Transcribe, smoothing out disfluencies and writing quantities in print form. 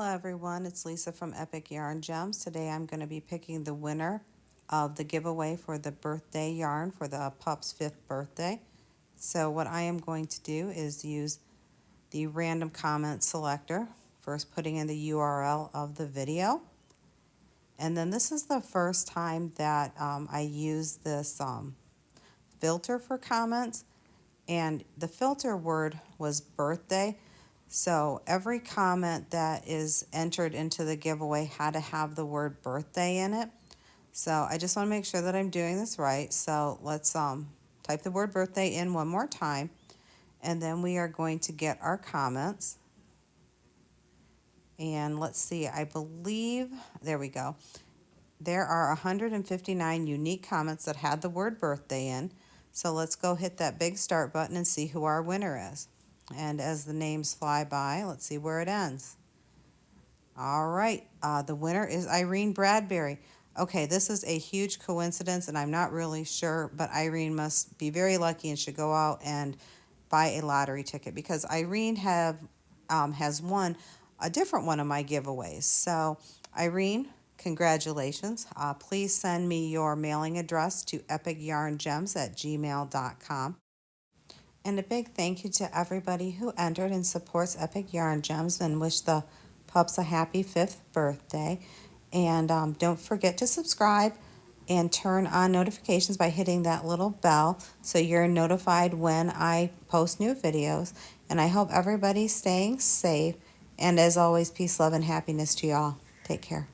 everyone, it's Lisa from Epic Yarn Gems. Today I'm going to be picking the winner of the giveaway for the birthday yarn for the pup's 5th birthday. So what I am going to do is use the random comment selector, first putting in the URL of the video. And then this is the first time that I use this filter for comments, and the filter word was birthday. So every comment that is entered into the giveaway had to have the word birthday in it. So I just want to make sure that I'm doing this right. So let's type the word birthday in one more time, and then we are going to get our comments. And let's see, I believe, there we go. There are 159 unique comments that had the word birthday in. So let's go hit that big start button and see who our winner is. And as the names fly by, let's see where it ends. All right, the winner is Irene Bradbury. Okay, this is a huge coincidence, and I'm not really sure, but Irene must be very lucky and should go out and buy a lottery ticket, because Irene has won a different one of my giveaways. So, Irene, congratulations. Please send me your mailing address to epicyarngems@gmail.com. And a big thank you to everybody who entered and supports Epic Yarn Gems, and wish the pups a happy 5th birthday. And don't forget to subscribe and turn on notifications by hitting that little bell so you're notified when I post new videos. And I hope everybody's staying safe. And as always, peace, love, and happiness to y'all. Take care.